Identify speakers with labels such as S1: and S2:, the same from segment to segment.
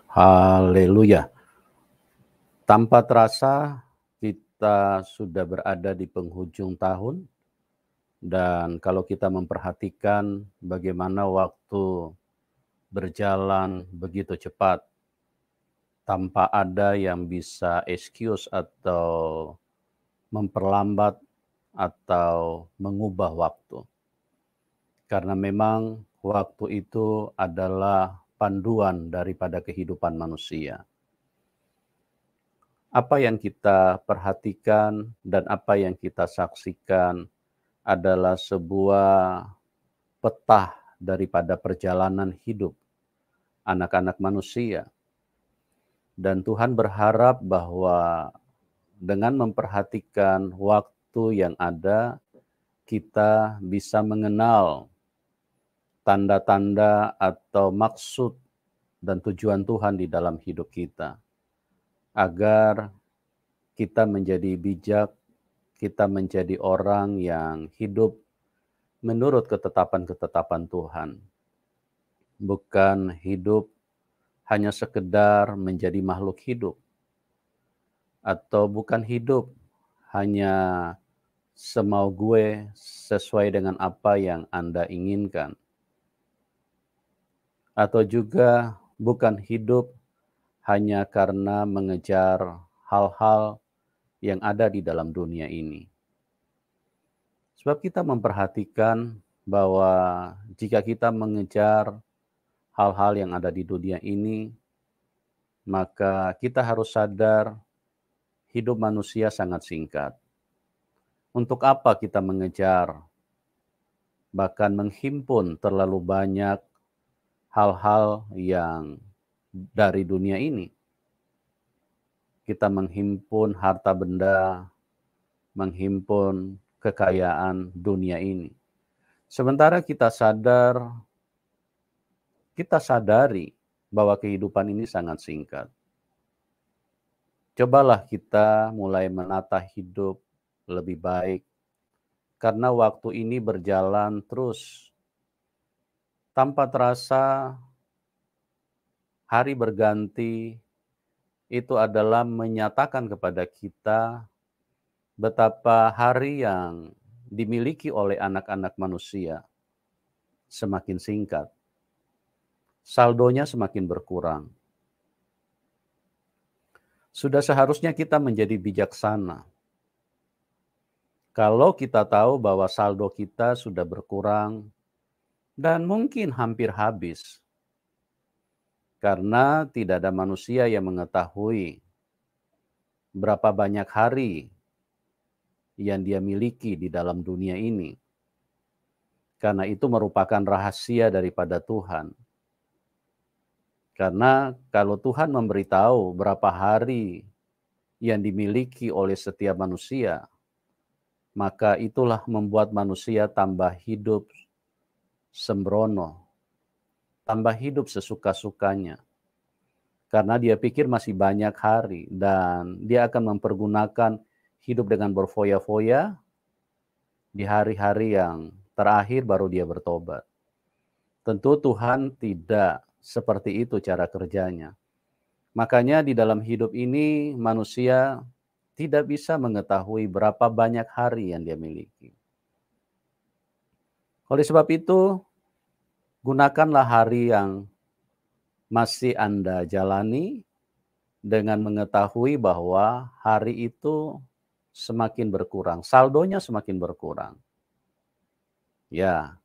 S1: Haleluya. Tanpa terasa kita sudah berada di penghujung tahun dan kalau kita memperhatikan bagaimana waktu berjalan begitu cepat tanpa ada yang bisa excuse atau memperlambat atau mengubah waktu. Karena memang waktu itu adalah panduan daripada kehidupan manusia. Apa yang kita perhatikan dan apa yang kita saksikan adalah sebuah peta daripada perjalanan hidup anak-anak manusia. Dan Tuhan berharap bahwa dengan memperhatikan waktu yang ada, kita bisa mengenal tanda-tanda atau maksud dan tujuan Tuhan di dalam hidup kita. Agar kita menjadi bijak, kita menjadi orang yang hidup menurut ketetapan-ketetapan Tuhan. Bukan hidup hanya sekedar menjadi makhluk hidup. Atau bukan hidup hanya semau gue sesuai dengan apa yang Anda inginkan. Atau juga bukan hidup hanya karena mengejar hal-hal yang ada di dalam dunia ini. Sebab kita memperhatikan bahwa jika kita mengejar hal-hal yang ada di dunia ini, maka kita harus sadar hidup manusia sangat singkat. Untuk apa kita mengejar, bahkan menghimpun terlalu banyak hal-hal yang dari dunia ini? Kita menghimpun harta benda, menghimpun kekayaan dunia ini. Sementara kita sadari bahwa kehidupan ini sangat singkat. Cobalah kita mulai menata hidup lebih baik, karena waktu ini berjalan terus. Tanpa terasa, hari berganti itu adalah menyatakan kepada kita betapa hari yang dimiliki oleh anak-anak manusia semakin singkat. Saldonya semakin berkurang. Sudah seharusnya kita menjadi bijaksana. Kalau kita tahu bahwa saldo kita sudah berkurang dan mungkin hampir habis. Karena tidak ada manusia yang mengetahui berapa banyak hari yang dia miliki di dalam dunia ini. Karena itu merupakan rahasia daripada Tuhan. Karena kalau Tuhan memberitahu berapa hari yang dimiliki oleh setiap manusia, maka itulah membuat manusia tambah hidup sembrono, tambah hidup sesuka-sukanya. Karena dia pikir masih banyak hari dan dia akan mempergunakan hidup dengan berfoya-foya di hari-hari yang terakhir baru dia bertobat. Tentu Tuhan tidak seperti itu cara kerjanya. Makanya di dalam hidup ini manusia tidak bisa mengetahui berapa banyak hari yang dia miliki. Oleh sebab itu, gunakanlah hari yang masih Anda jalani dengan mengetahui bahwa hari itu semakin berkurang, saldonya semakin berkurang. Ya,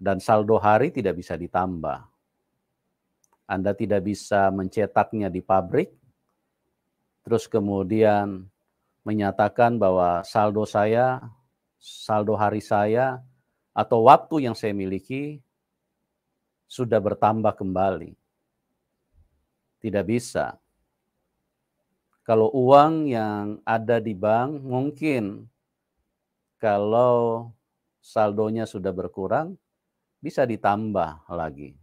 S1: dan saldo hari tidak bisa ditambah. Anda tidak bisa mencetaknya di pabrik, terus kemudian menyatakan bahwa saldo hari saya, atau waktu yang saya miliki sudah bertambah kembali. Tidak bisa. Kalau uang yang ada di bank, mungkin kalau saldonya sudah berkurang, bisa ditambah lagi.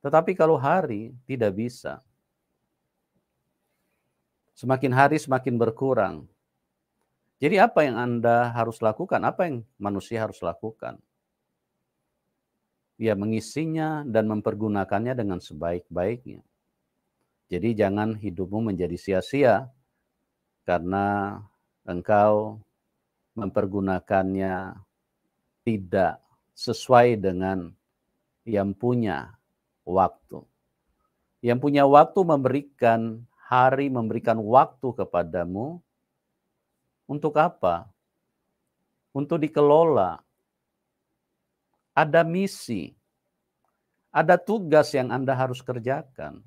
S1: Tetapi kalau hari, tidak bisa. Semakin hari semakin berkurang. Jadi apa yang Anda harus lakukan? Apa yang manusia harus lakukan? Ya, mengisinya dan mempergunakannya dengan sebaik-baiknya. Jadi jangan hidupmu menjadi sia-sia karena engkau mempergunakannya tidak sesuai dengan yang punya waktu. Yang punya waktu memberikan hari, memberikan waktu kepadamu untuk apa? Untuk dikelola. Ada misi, ada tugas yang Anda harus kerjakan.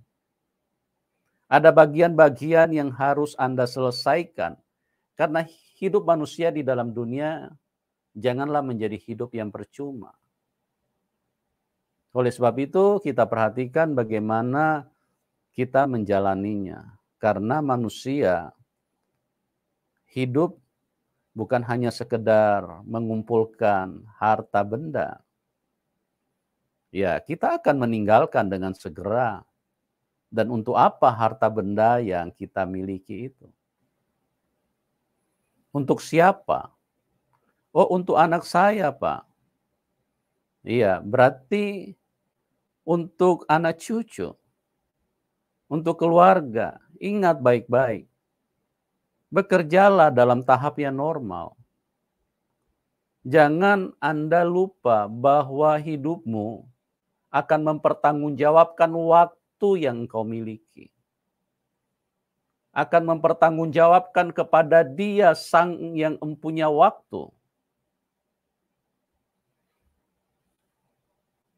S1: Ada bagian-bagian yang harus Anda selesaikan. Karena hidup manusia di dalam dunia janganlah menjadi hidup yang percuma. Oleh sebab itu kita perhatikan bagaimana kita menjalaninya. Karena manusia hidup bukan hanya sekedar mengumpulkan harta benda. Ya, kita akan meninggalkan dengan segera. Dan untuk apa harta benda yang kita miliki itu? Untuk siapa? Oh, untuk anak saya, Pak. Iya, berarti untuk anak cucu, untuk keluarga. Ingat baik-baik. Bekerjalah dalam tahap yang normal. Jangan Anda lupa bahwa hidupmu akan mempertanggungjawabkan waktu yang engkau miliki. Akan mempertanggungjawabkan kepada Dia Sang yang mempunyai waktu.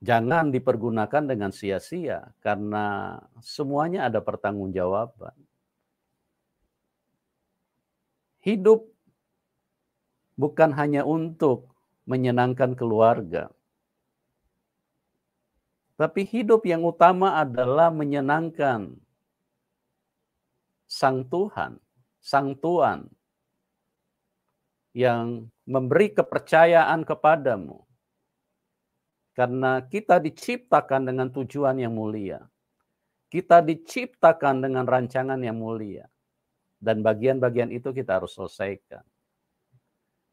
S1: Jangan dipergunakan dengan sia-sia karena semuanya ada pertanggungjawaban. Hidup bukan hanya untuk menyenangkan keluarga. Tapi hidup yang utama adalah menyenangkan Sang Tuhan, Sang Tuan yang memberi kepercayaan kepadamu. Karena kita diciptakan dengan tujuan yang mulia. Kita diciptakan dengan rancangan yang mulia. Dan bagian-bagian itu kita harus selesaikan.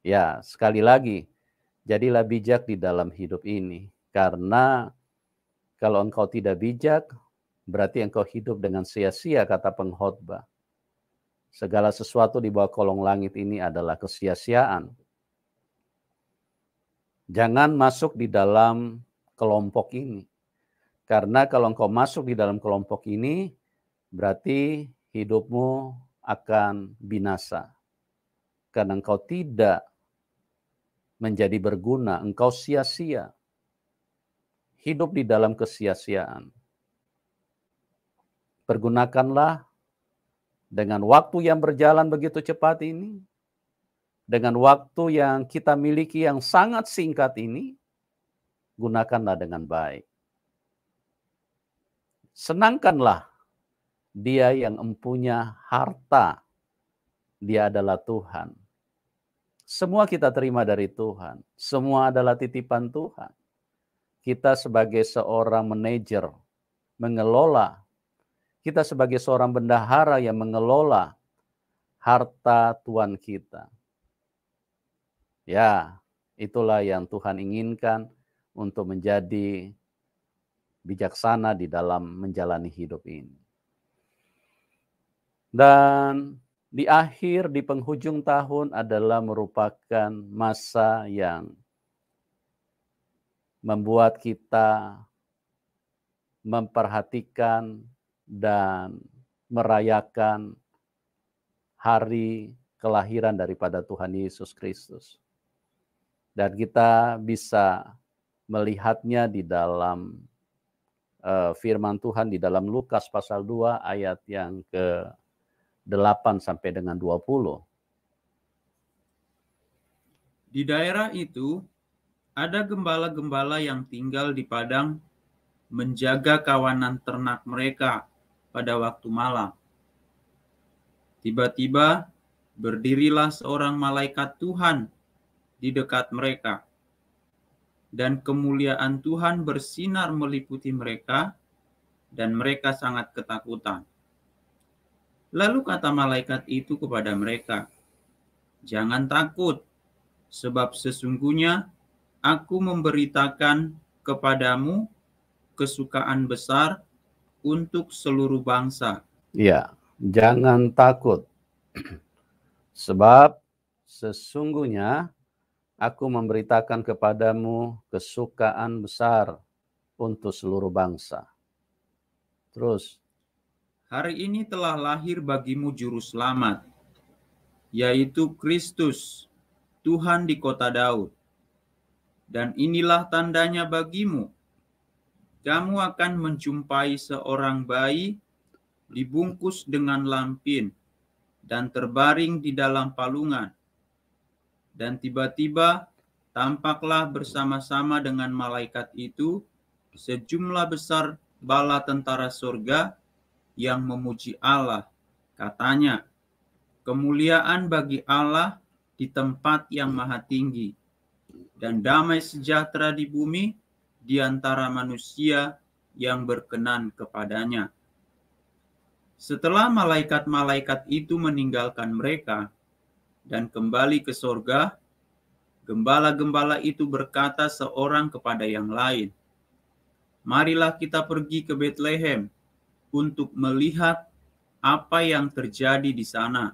S1: Ya, sekali lagi, jadilah bijak di dalam hidup ini. Karena kalau engkau tidak bijak, berarti engkau hidup dengan sia-sia, kata pengkhotbah. Segala sesuatu di bawah kolong langit ini adalah kesia-siaan. Jangan masuk di dalam kelompok ini. Karena kalau engkau masuk di dalam kelompok ini, berarti hidupmu akan binasa. Karena engkau tidak menjadi berguna, engkau sia-sia. Hidup di dalam kesia-siaan. Pergunakanlah dengan waktu yang berjalan begitu cepat ini, dengan waktu yang kita miliki yang sangat singkat ini, gunakanlah dengan baik. Senangkanlah Dia yang mempunyai harta. Dia adalah Tuhan. Semua kita terima dari Tuhan. Semua adalah titipan Tuhan. Kita sebagai seorang manajer, mengelola. Kita sebagai seorang bendahara yang mengelola harta Tuhan kita. Ya, itulah yang Tuhan inginkan untuk menjadi bijaksana di dalam menjalani hidup ini. Dan di akhir, di penghujung tahun adalah merupakan masa yang membuat kita memperhatikan dan merayakan hari kelahiran daripada Tuhan Yesus Kristus. Dan kita bisa melihatnya di dalam firman Tuhan di dalam Lukas pasal 2 ayat yang ke-8 sampai dengan 20.
S2: Di daerah itu ada gembala-gembala yang tinggal di padang menjaga kawanan ternak mereka pada waktu malam. Tiba-tiba berdirilah seorang malaikat Tuhan di dekat mereka, dan kemuliaan Tuhan bersinar meliputi mereka, dan mereka sangat ketakutan. Lalu kata malaikat itu kepada mereka, "Jangan takut, sebab sesungguhnya aku memberitakan kepadamu kesukaan besar untuk seluruh bangsa.
S1: Ya, jangan takut. Sebab sesungguhnya aku memberitakan kepadamu kesukaan besar untuk seluruh bangsa. Terus,
S2: Hari ini telah lahir bagimu juru selamat, yaitu Kristus, Tuhan di kota Daud. Dan inilah tandanya bagimu. Kamu akan menjumpai seorang bayi dibungkus dengan lampin dan terbaring di dalam palungan. Dan tiba-tiba tampaklah bersama-sama dengan malaikat itu sejumlah besar bala tentara surga yang memuji Allah. Katanya, kemuliaan bagi Allah di tempat yang maha tinggi, dan damai sejahtera di bumi di antara manusia yang berkenan kepadanya. Setelah malaikat-malaikat itu meninggalkan mereka dan kembali ke sorga, gembala-gembala itu berkata seorang kepada yang lain, "Marilah kita pergi ke Betlehem untuk melihat apa yang terjadi di sana,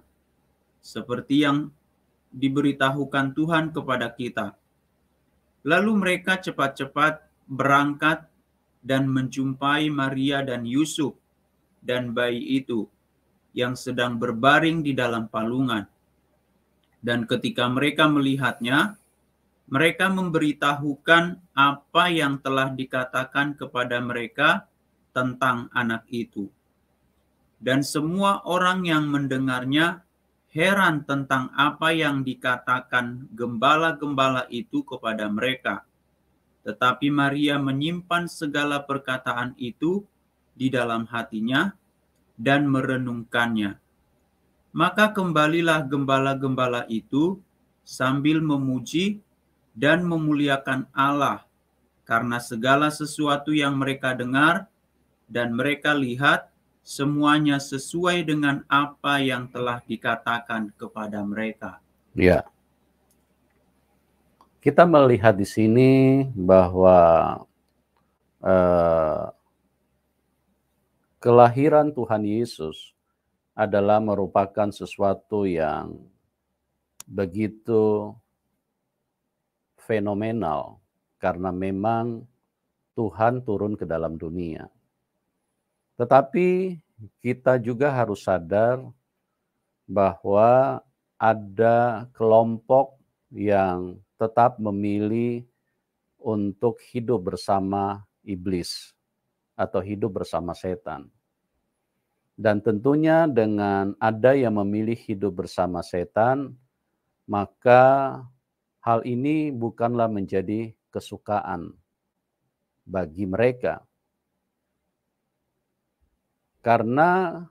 S2: seperti yang diberitahukan Tuhan kepada kita." Lalu mereka cepat-cepat berangkat dan menjumpai Maria dan Yusuf dan bayi itu yang sedang berbaring di dalam palungan. Dan ketika mereka melihatnya, mereka memberitahukan apa yang telah dikatakan kepada mereka tentang anak itu. Dan semua orang yang mendengarnya heran tentang apa yang dikatakan gembala-gembala itu kepada mereka. Tetapi Maria menyimpan segala perkataan itu di dalam hatinya dan merenungkannya. Maka kembalilah gembala-gembala itu sambil memuji dan memuliakan Allah karena segala sesuatu yang mereka dengar dan mereka lihat, semuanya sesuai dengan apa yang telah dikatakan kepada mereka.
S1: ya, kita melihat di sini bahwa kelahiran Tuhan Yesus adalah merupakan sesuatu yang begitu fenomenal karena memang Tuhan turun ke dalam dunia. Tetapi kita juga harus sadar bahwa ada kelompok yang tetap memilih untuk hidup bersama iblis atau hidup bersama setan. Dan tentunya dengan ada yang memilih hidup bersama setan, maka hal ini bukanlah menjadi kesukaan bagi mereka. Karena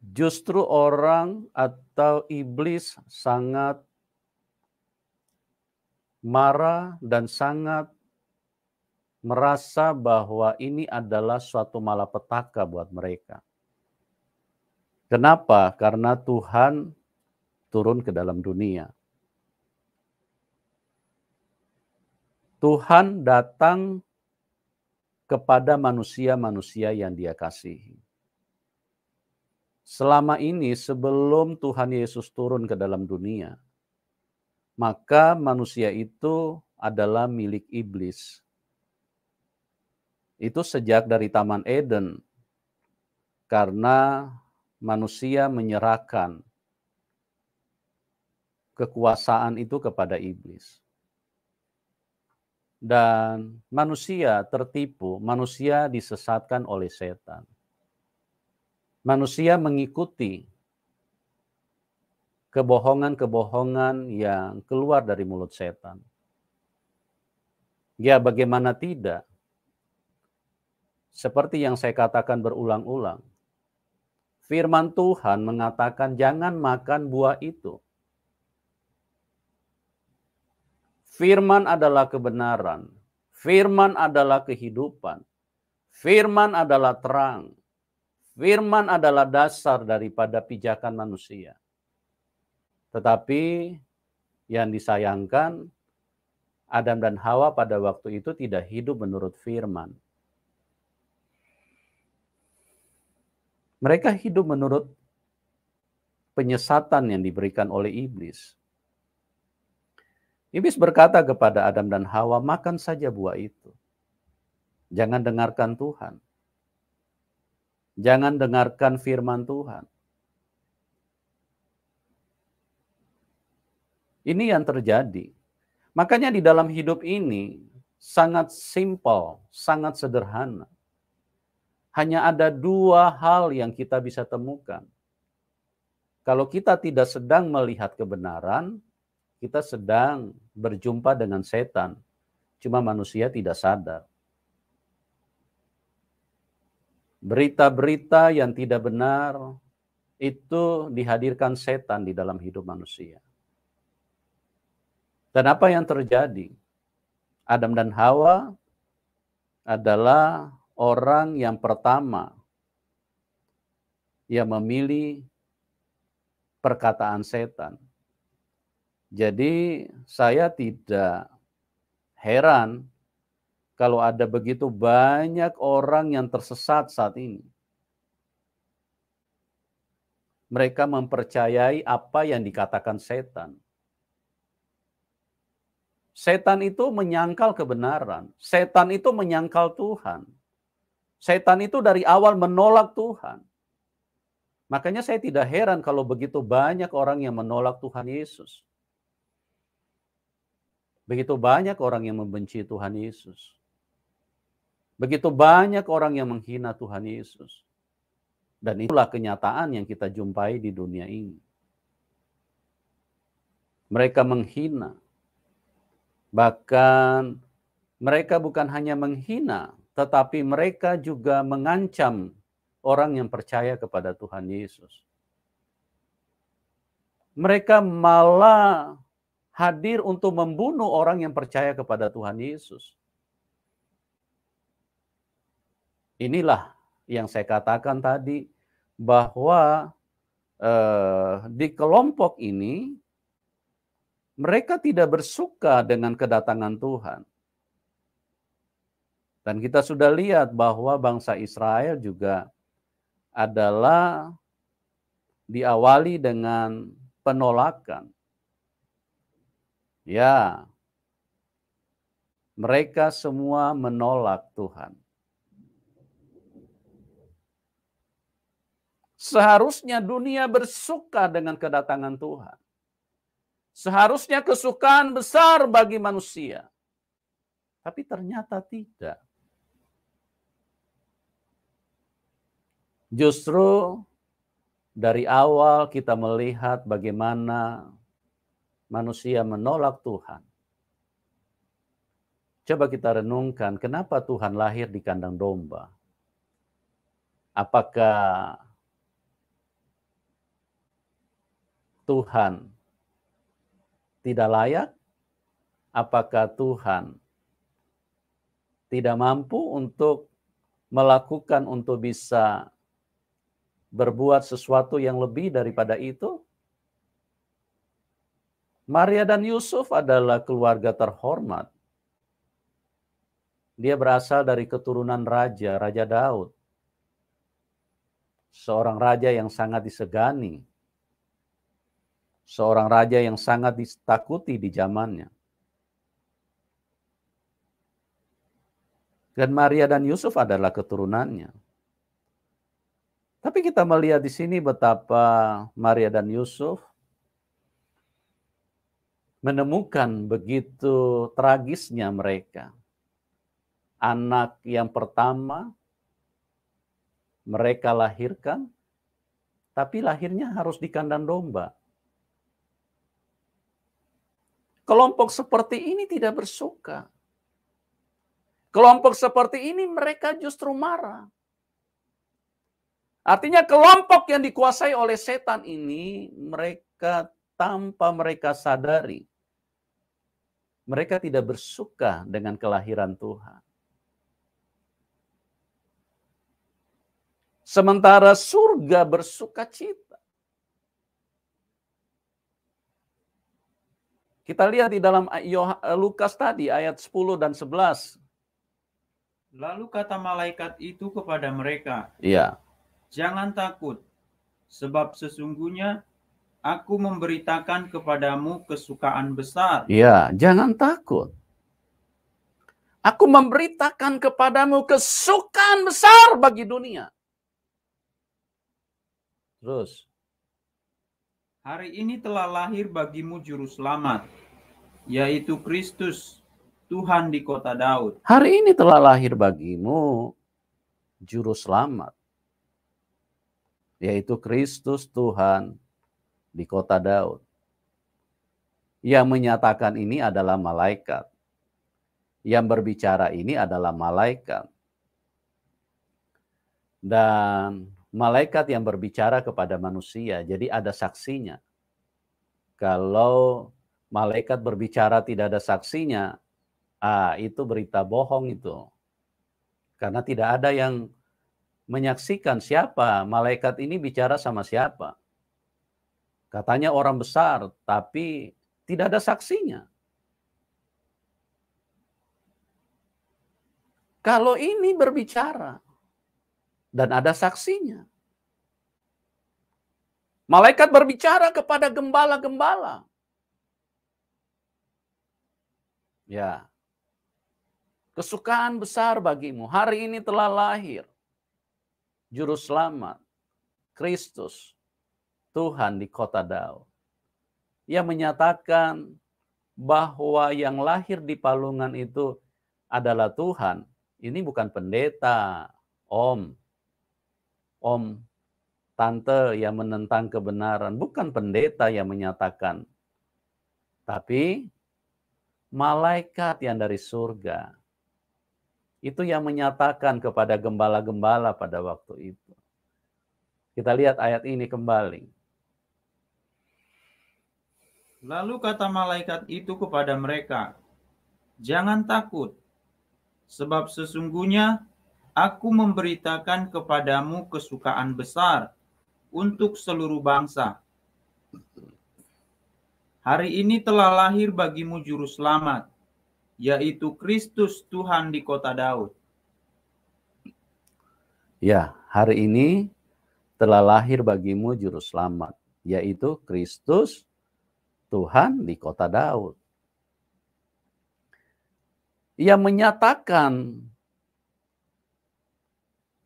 S1: justru orang atau iblis sangat marah dan sangat merasa bahwa ini adalah suatu malapetaka buat mereka. Kenapa? Karena Tuhan turun ke dalam dunia. Tuhan datang kepada manusia-manusia yang Dia kasihi. Selama ini sebelum Tuhan Yesus turun ke dalam dunia, maka manusia itu adalah milik iblis. Itu sejak dari Taman Eden, karena manusia menyerahkan kekuasaan itu kepada iblis. Dan manusia tertipu, manusia disesatkan oleh setan. Manusia mengikuti kebohongan-kebohongan yang keluar dari mulut setan. Ya, bagaimana tidak? Seperti yang saya katakan berulang-ulang, firman Tuhan mengatakan jangan makan buah itu. Firman adalah kebenaran. Firman adalah kehidupan. Firman adalah terang. Firman adalah dasar daripada pijakan manusia. Tetapi yang disayangkan, Adam dan Hawa pada waktu itu tidak hidup menurut firman. Mereka hidup menurut penyesatan yang diberikan oleh iblis. Iblis berkata kepada Adam dan Hawa, makan saja buah itu. Jangan dengarkan Tuhan. Jangan dengarkan firman Tuhan. Ini yang terjadi. Makanya di dalam hidup ini sangat simpel, sangat sederhana. Hanya ada dua hal yang kita bisa temukan. Kalau kita tidak sedang melihat kebenaran, kita sedang berjumpa dengan setan. Cuma manusia tidak sadar. Berita-berita yang tidak benar itu dihadirkan setan di dalam hidup manusia. Dan apa yang terjadi? Adam dan Hawa adalah orang yang pertama yang memilih perkataan setan. Jadi saya tidak heran kalau ada begitu banyak orang yang tersesat saat ini. Mereka mempercayai apa yang dikatakan setan. Setan itu menyangkal kebenaran. Setan itu menyangkal Tuhan. Setan itu dari awal menolak Tuhan. Makanya saya tidak heran kalau begitu banyak orang yang menolak Tuhan Yesus. Begitu banyak orang yang membenci Tuhan Yesus. Begitu banyak orang yang menghina Tuhan Yesus. Dan itulah kenyataan yang kita jumpai di dunia ini. Mereka menghina. Bahkan mereka bukan hanya menghina, tetapi mereka juga mengancam orang yang percaya kepada Tuhan Yesus. Mereka malah hadir untuk membunuh orang yang percaya kepada Tuhan Yesus. Inilah yang saya katakan tadi, bahwa di kelompok ini mereka tidak bersuka dengan kedatangan Tuhan. Dan kita sudah lihat bahwa bangsa Israel juga adalah diawali dengan penolakan. Ya, mereka semua menolak Tuhan. Seharusnya dunia bersuka dengan kedatangan Tuhan. Seharusnya kesukaan besar bagi manusia. Tapi ternyata tidak. Justru dari awal kita melihat bagaimana manusia menolak Tuhan. Coba kita renungkan, kenapa Tuhan lahir di kandang domba? Apakah Tuhan tidak layak? Apakah Tuhan tidak mampu untuk melakukan, untuk bisa berbuat sesuatu yang lebih daripada itu? Maria dan Yusuf adalah keluarga terhormat. Dia berasal dari keturunan raja, Raja Daud. Seorang raja yang sangat disegani. Seorang raja yang sangat ditakuti di zamannya. Dan Maria dan Yusuf adalah keturunannya. Tapi kita melihat di sini betapa Maria dan Yusuf menemukan begitu tragisnya mereka. Anak yang pertama mereka lahirkan, tapi lahirnya harus di kandang domba. Kelompok seperti ini tidak bersuka. Kelompok seperti ini mereka justru marah. Artinya kelompok yang dikuasai oleh setan ini, mereka tanpa mereka sadari, mereka tidak bersuka dengan kelahiran Tuhan. Sementara surga bersuka cita. Kita lihat di dalam Lukas tadi ayat 10 dan 11.
S2: Lalu kata malaikat itu kepada mereka,
S1: Iya.
S2: Jangan takut, sebab sesungguhnya aku memberitakan kepadamu kesukaan besar.
S1: Ya, jangan takut. Aku memberitakan kepadamu kesukaan besar bagi dunia. Terus,
S2: Hari ini telah lahir bagimu juru selamat, yaitu Kristus, Tuhan di kota Daud.
S1: hari ini telah lahir bagimu juru selamat, yaitu Kristus Tuhan di kota Daud. Yang menyatakan ini adalah malaikat. Yang berbicara ini adalah malaikat. Dan malaikat yang berbicara kepada manusia, jadi ada saksinya. Kalau malaikat berbicara tidak ada saksinya, itu berita bohong itu. Karena tidak ada yang menyaksikan siapa malaikat ini bicara sama siapa. Katanya orang besar, tapi tidak ada saksinya. Kalau ini berbicara dan ada saksinya. Malaikat berbicara kepada gembala-gembala. Ya. Kesukaan besar bagimu. Hari ini telah lahir juru selamat, Kristus, Tuhan di kota Daud. Ia menyatakan bahwa yang lahir di palungan itu adalah Tuhan. Ini bukan pendeta, om, tante yang menentang kebenaran. Bukan pendeta yang menyatakan. Tapi malaikat yang dari surga. Itu yang menyatakan kepada gembala-gembala pada waktu itu. Kita lihat ayat ini kembali.
S2: Lalu kata malaikat itu kepada mereka, "Jangan takut, sebab sesungguhnya aku memberitakan kepadamu kesukaan besar untuk seluruh bangsa. Hari ini telah lahir bagimu juru selamat, yaitu Kristus Tuhan di kota Daud."
S1: Ya, hari ini telah lahir bagimu juru selamat, yaitu Kristus Tuhan di kota Daud. Ia menyatakan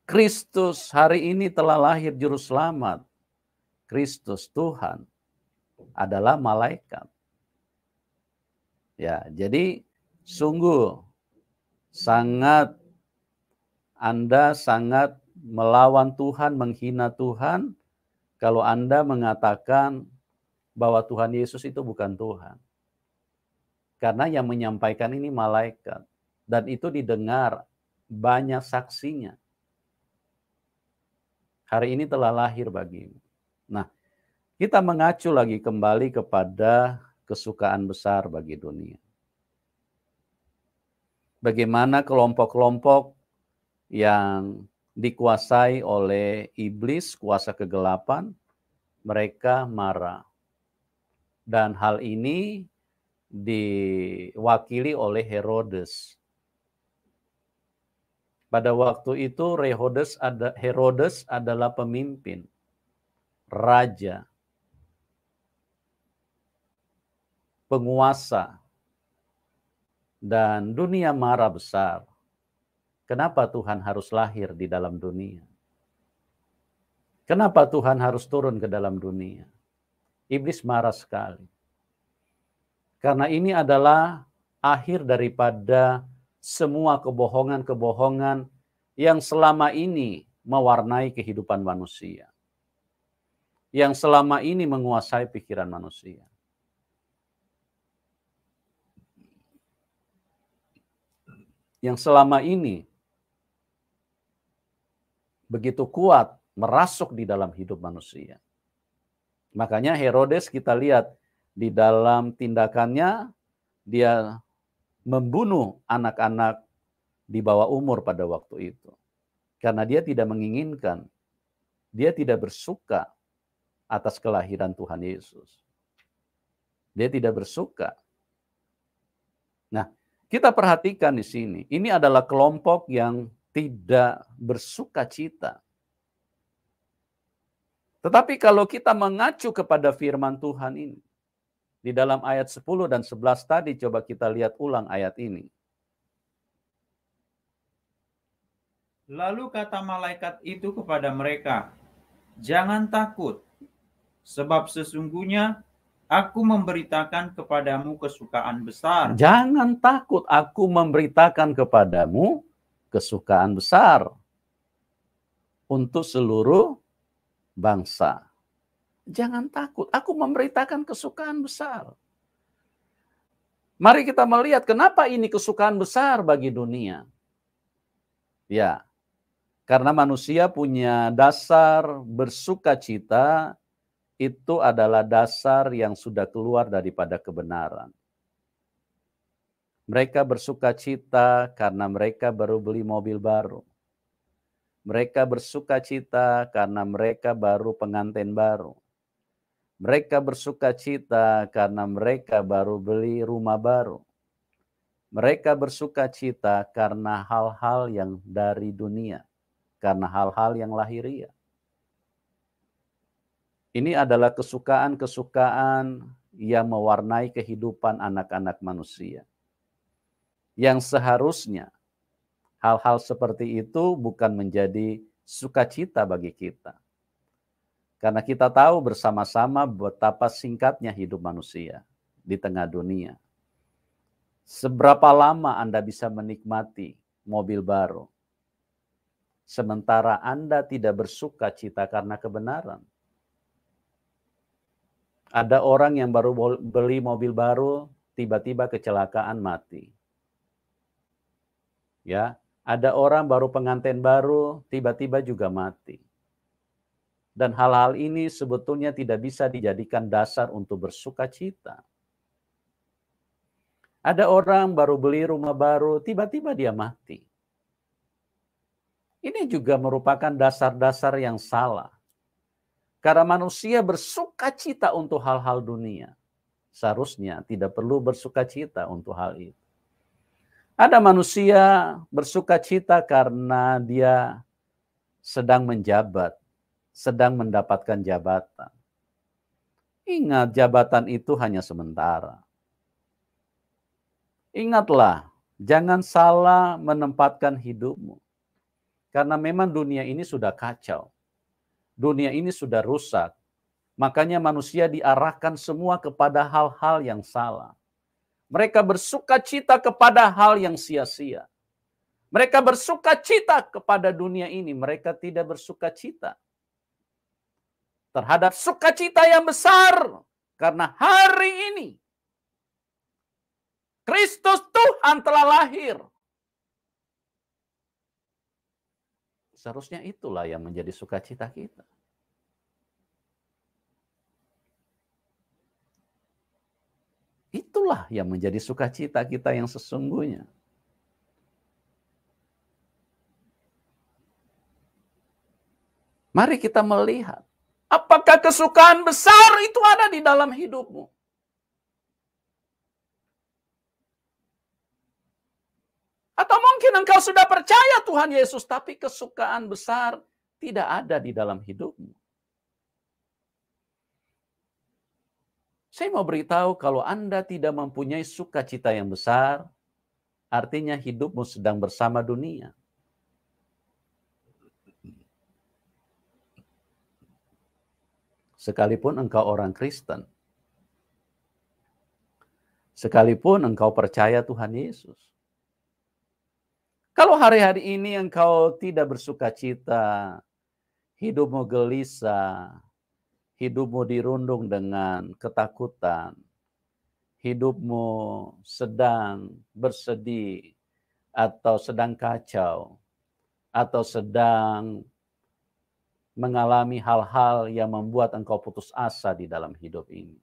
S1: Kristus hari ini telah lahir juru selamat. Kristus Tuhan adalah malaikat. Ya, jadi sungguh Anda sangat melawan Tuhan, menghina Tuhan kalau Anda mengatakan bahwa Tuhan Yesus itu bukan Tuhan. Karena yang menyampaikan ini malaikat. Dan itu didengar banyak saksinya. Hari ini telah lahir bagimu. Nah, kita mengacu lagi kembali kepada kesukaan besar bagi dunia. Bagaimana kelompok-kelompok yang dikuasai oleh iblis, kuasa kegelapan, mereka marah. Dan hal ini diwakili oleh Herodes. Pada waktu itu Herodes adalah pemimpin, raja, penguasa, dan dunia marah besar. Kenapa Tuhan harus lahir di dalam dunia? Kenapa Tuhan harus turun ke dalam dunia? Iblis marah sekali. Karena ini adalah akhir daripada semua kebohongan-kebohongan yang selama ini mewarnai kehidupan manusia. Yang selama ini menguasai pikiran manusia. Yang selama ini begitu kuat merasuk di dalam hidup manusia. Makanya Herodes kita lihat di dalam tindakannya, dia membunuh anak-anak di bawah umur pada waktu itu. Karena dia tidak menginginkan, dia tidak bersuka atas kelahiran Tuhan Yesus. Dia tidak bersuka. Nah, kita perhatikan di sini, ini adalah kelompok yang tidak bersuka cita Tetapi kalau kita mengacu kepada firman Tuhan ini, di dalam ayat 10 dan 11 tadi, coba kita lihat ulang ayat ini.
S2: Lalu kata malaikat itu kepada mereka, "Jangan takut, sebab sesungguhnya aku memberitakan kepadamu kesukaan besar."
S1: Jangan takut, aku memberitakan kepadamu kesukaan besar untuk seluruh bangsa. Jangan takut, aku memberitakan kesukaan besar. Mari kita melihat kenapa ini kesukaan besar bagi dunia. Ya, karena manusia punya dasar bersukacita, itu adalah dasar yang sudah keluar daripada kebenaran. Mereka bersukacita karena mereka baru beli mobil baru. Mereka bersukacita karena mereka baru pengantin baru. Mereka bersukacita karena mereka baru beli rumah baru. Mereka bersukacita karena hal-hal yang dari dunia, karena hal-hal yang lahiriah. Ini adalah kesukaan-kesukaan yang mewarnai kehidupan anak-anak manusia. Yang seharusnya hal-hal seperti itu bukan menjadi sukacita bagi kita. Karena kita tahu bersama-sama betapa singkatnya hidup manusia di tengah dunia. Seberapa lama Anda bisa menikmati mobil baru, sementara Anda tidak bersukacita karena kebenaran. Ada orang yang baru beli mobil baru, tiba-tiba kecelakaan mati. Ya, ada orang baru pengantin baru, tiba-tiba juga mati. Dan hal-hal ini sebetulnya tidak bisa dijadikan dasar untuk bersukacita. Ada orang baru beli rumah baru, tiba-tiba dia mati. Ini juga merupakan dasar-dasar yang salah. Karena manusia bersukacita untuk hal-hal dunia. Seharusnya tidak perlu bersukacita untuk hal itu. Ada manusia bersukacita karena dia sedang menjabat, sedang mendapatkan jabatan. Ingat, jabatan itu hanya sementara. Ingatlah, jangan salah menempatkan hidupmu. Karena memang dunia ini sudah kacau. Dunia ini sudah rusak. Makanya manusia diarahkan semua kepada hal-hal yang salah. Mereka bersukacita kepada hal yang sia-sia. Mereka bersukacita kepada dunia ini. Mereka tidak bersukacita terhadap sukacita yang besar. Karena hari ini Kristus Tuhan telah lahir. Seharusnya itulah yang menjadi sukacita kita. Itulah yang menjadi sukacita kita yang sesungguhnya. Mari kita melihat, apakah kesukaan besar itu ada di dalam hidupmu? Atau mungkin engkau sudah percaya Tuhan Yesus, tapi kesukaan besar tidak ada di dalam hidupmu. Saya mau beritahu, kalau Anda tidak mempunyai sukacita yang besar, artinya hidupmu sedang bersama dunia. Sekalipun engkau orang Kristen, sekalipun engkau percaya Tuhan Yesus. Kalau hari-hari ini engkau tidak bersukacita, hidupmu gelisah, hidupmu dirundung dengan ketakutan, hidupmu sedang bersedih, atau sedang kacau, atau sedang mengalami hal-hal yang membuat engkau putus asa di dalam hidup ini.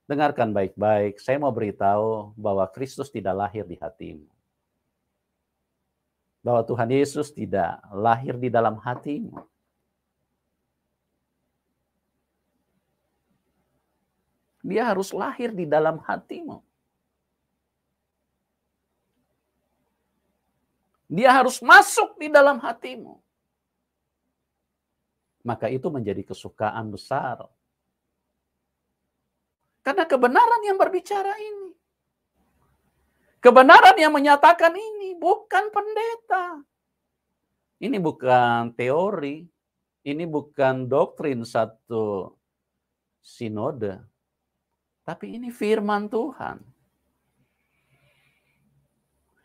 S1: Dengarkan baik-baik, saya mau beritahu bahwa Kristus tidak lahir di hatimu. Bahwa Tuhan Yesus tidak lahir di dalam hatimu. Dia harus lahir di dalam hatimu. Dia harus masuk di dalam hatimu. maka itu menjadi kesukaan besar. Karena kebenaran yang berbicara ini. Kebenaran yang menyatakan ini bukan pendeta. Ini bukan teori. Ini bukan doktrin satu sinode. Tapi ini firman Tuhan.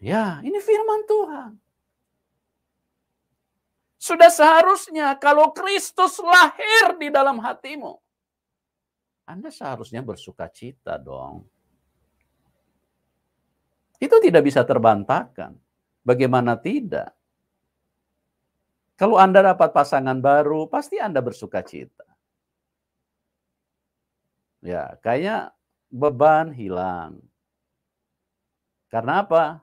S1: Ya, ini firman Tuhan. Sudah seharusnya kalau Kristus lahir di dalam hatimu, Anda seharusnya bersuka cita dong. Itu tidak bisa terbantahkan. Bagaimana tidak? Kalau Anda dapat pasangan baru, pasti Anda bersuka cita. Ya, kayaknya beban hilang. Karena apa?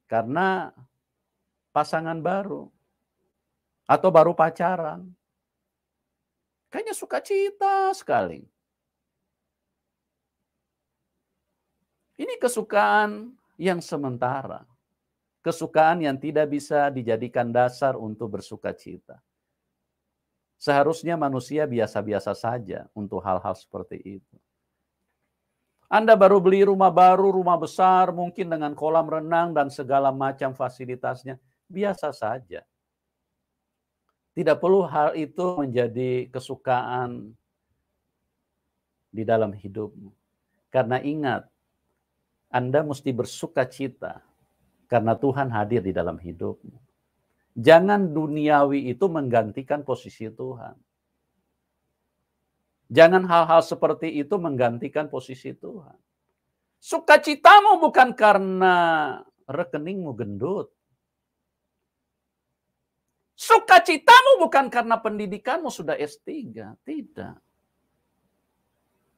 S1: Karena pasangan baru. Atau baru pacaran. Kayaknya sukacita sekali. Ini kesukaan yang sementara. Kesukaan yang tidak bisa dijadikan dasar untuk bersukacita. Seharusnya manusia biasa-biasa saja untuk hal-hal seperti itu. Anda baru beli rumah baru, rumah besar, mungkin dengan kolam renang dan segala macam fasilitasnya. Biasa saja. Tidak perlu hal itu menjadi kesukaan di dalam hidupmu. Karena ingat, Anda mesti bersuka cita karena Tuhan hadir di dalam hidupmu. Jangan duniawi itu menggantikan posisi Tuhan. Jangan hal-hal seperti itu menggantikan posisi Tuhan. Sukacitamu bukan karena rekeningmu gendut. Sukacitamu bukan karena pendidikanmu sudah S3. Tidak.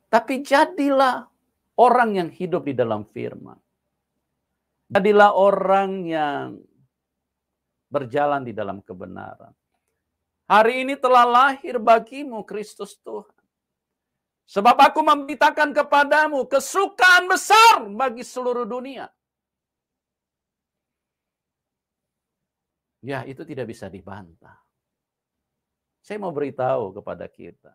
S1: Tapi jadilah orang yang hidup di dalam firman. Jadilah orang yang berjalan di dalam kebenaran. Hari ini telah lahir bagimu Kristus Tuhan. Sebab aku memberitakan kepadamu kesukaan besar bagi seluruh dunia. Ya, itu tidak bisa dibantah. Saya mau beritahu kepada kita.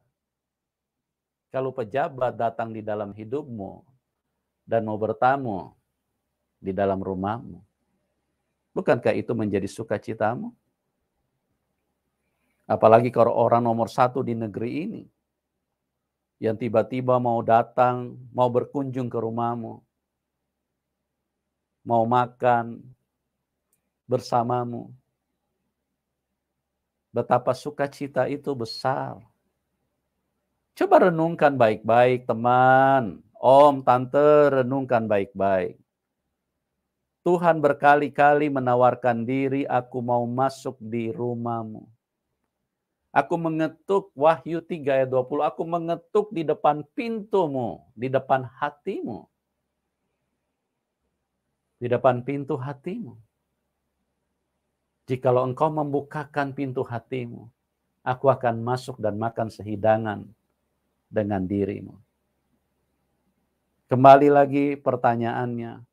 S1: Kalau pejabat datang di dalam hidupmu dan mau bertamu di dalam rumahmu, bukankah itu menjadi sukacitamu? Apalagi kalau orang nomor 1 di negeri ini, yang tiba-tiba mau datang, mau berkunjung ke rumahmu, mau makan bersamamu. Betapa sukacita itu besar. Coba renungkan baik-baik, teman. Om, tante, renungkan baik-baik. Tuhan berkali-kali menawarkan diri, aku mau masuk di rumahmu. Aku mengetuk, Wahyu 3 ayat 20, aku mengetuk di depan pintumu, di depan hatimu. Di depan pintu hatimu. Jikalau engkau membukakan pintu hatimu, aku akan masuk dan makan sehidangan dengan dirimu. Kembali lagi pertanyaannya,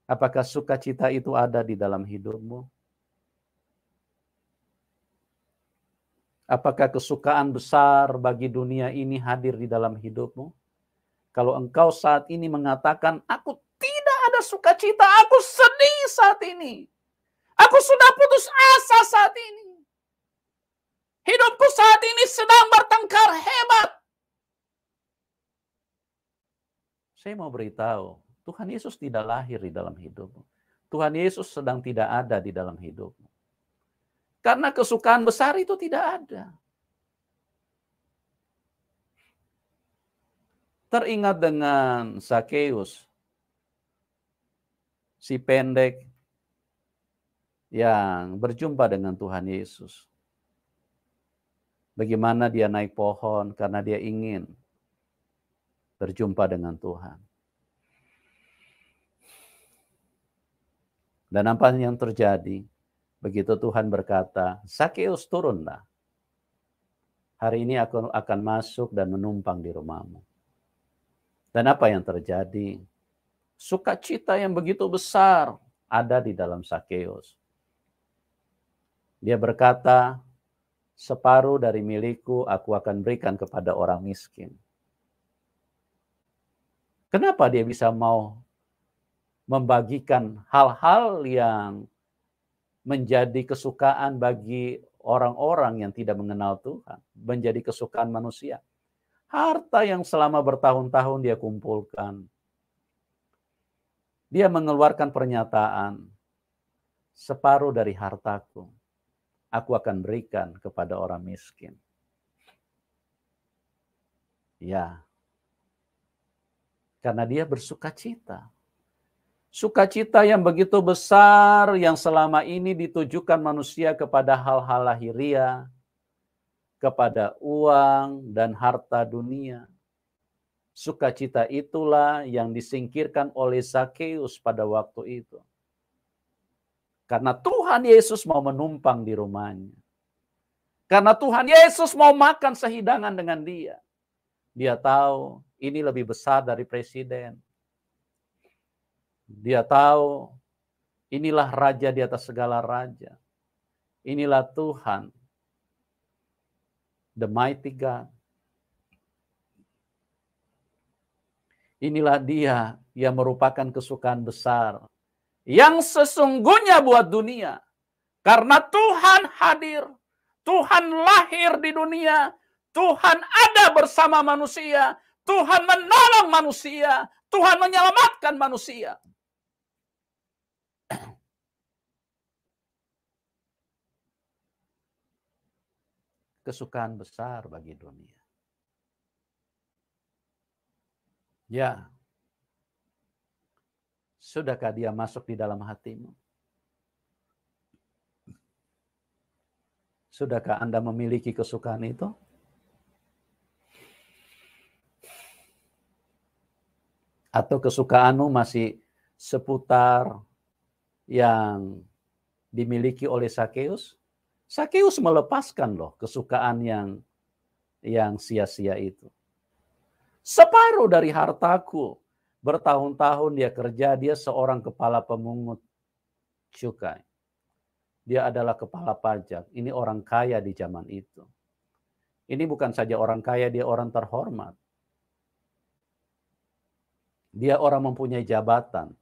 S1: apakah sukacita itu ada di dalam hidupmu? Apakah kesukaan besar bagi dunia ini hadir di dalam hidupmu? Kalau engkau saat ini mengatakan, aku tidak ada sukacita, aku sedih saat ini. Aku sudah putus asa saat ini. Hidupku saat ini sedang bertengkar hebat. Saya mau beritahu, Tuhan Yesus tidak lahir di dalam hidupmu. Tuhan Yesus sedang tidak ada di dalam hidupmu. Karena kesukaan besar itu tidak ada. Teringat dengan Zakheus, si pendek yang berjumpa dengan Tuhan Yesus. Bagaimana dia naik pohon karena dia ingin berjumpa dengan Tuhan. Dan apa yang terjadi? Begitu Tuhan berkata, Zakheus turunlah. Hari ini aku akan masuk dan menumpang di rumahmu. Dan apa yang terjadi? Sukacita yang begitu besar ada di dalam Zakheus. Dia berkata, separuh dari milikku aku akan berikan kepada orang miskin. Kenapa dia bisa mau membagikan hal-hal yang menjadi kesukaan bagi orang-orang yang tidak mengenal Tuhan, menjadi kesukaan manusia? Harta yang selama bertahun-tahun dia kumpulkan. Dia mengeluarkan pernyataan, separuh dari hartaku, aku akan berikan kepada orang miskin. Ya, karena dia bersukacita. Sukacita yang begitu besar yang selama ini ditujukan manusia kepada hal-hal lahiriah, kepada uang dan harta dunia. Sukacita itulah yang disingkirkan oleh Zakeus pada waktu itu. Karena Tuhan Yesus mau menumpang di rumahnya. Karena Tuhan Yesus mau makan sehidangan dengan dia. Dia tahu ini lebih besar dari presiden. Dia tahu inilah raja di atas segala raja. Inilah Tuhan, the mighty God. Inilah dia yang merupakan kesukaan besar yang sesungguhnya buat dunia. Karena Tuhan hadir, Tuhan lahir di dunia, Tuhan ada bersama manusia, Tuhan menolong manusia, Tuhan menyelamatkan manusia. Kesukaan besar bagi dunia. Ya, sudahkah dia masuk di dalam hatimu? Sudahkah Anda memiliki kesukaan itu? Atau kesukaanmu masih seputar yang dimiliki oleh Zakeus? Zakeus melepaskan loh kesukaan yang sia-sia itu. Separuh dari hartaku. Bertahun-tahun dia kerja, dia seorang kepala pemungut cukai. Dia adalah kepala pajak. Ini orang kaya di zaman itu. Ini bukan saja orang kaya, dia orang terhormat. Dia orang mempunyai jabatan.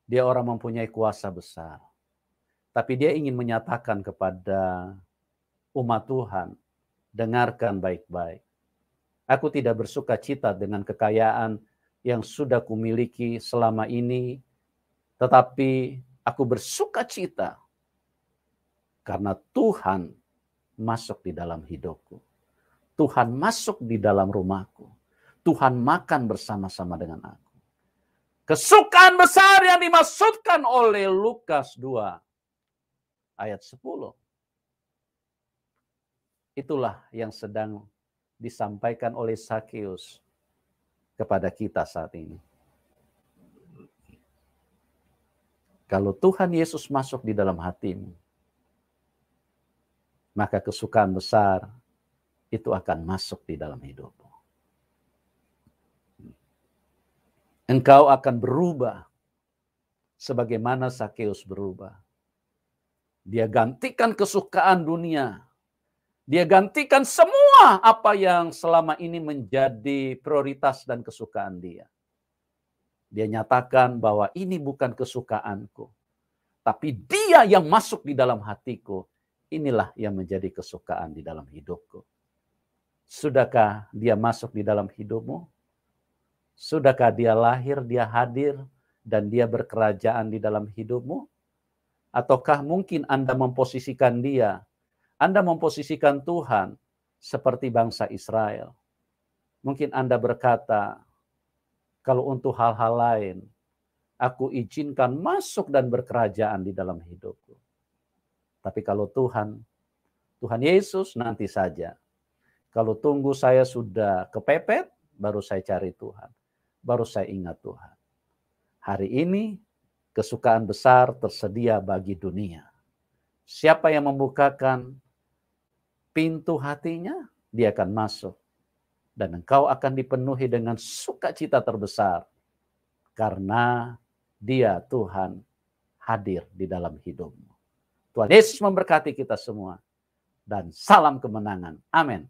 S1: Dia orang mempunyai kuasa besar. Tapi dia ingin menyatakan kepada umat Tuhan, dengarkan baik-baik. Aku tidak bersuka cita dengan kekayaan yang sudah kumiliki selama ini, tetapi aku bersuka cita karena Tuhan masuk di dalam hidupku. Tuhan masuk di dalam rumahku. Tuhan makan bersama-sama dengan aku. Kesukaan besar yang dimaksudkan oleh Lukas 2 ayat 10. Itulah yang sedang disampaikan oleh Zakeus kepada kita saat ini. Kalau Tuhan Yesus masuk di dalam hatimu, maka kesukaan besar itu akan masuk di dalam hidupmu. Engkau akan berubah sebagaimana Zakeus berubah. Dia gantikan kesukaan dunia. Dia gantikan semua apa yang selama ini menjadi prioritas dan kesukaan dia. Dia nyatakan bahwa ini bukan kesukaanku, tapi dia yang masuk di dalam hatiku. Inilah yang menjadi kesukaan di dalam hidupku. Sudahkah dia masuk di dalam hidupmu? Sudahkah dia lahir, dia hadir, dan dia berkerajaan di dalam hidupmu? Ataukah mungkin Anda memposisikan dia, Anda memposisikan Tuhan seperti bangsa Israel? Mungkin Anda berkata, kalau untuk hal-hal lain, aku izinkan masuk dan berkerajaan di dalam hidupku. Tapi kalau Tuhan Yesus nanti saja. Kalau tunggu saya sudah kepepet, baru saya cari Tuhan. Baru saya ingat Tuhan. Hari ini kesukaan besar tersedia bagi dunia. Siapa yang membukakan pintu hatinya, dia akan masuk. Dan engkau akan dipenuhi dengan sukacita terbesar. Karena dia Tuhan hadir di dalam hidupmu. Tuhan Yesus memberkati kita semua. dan salam kemenangan. Amin.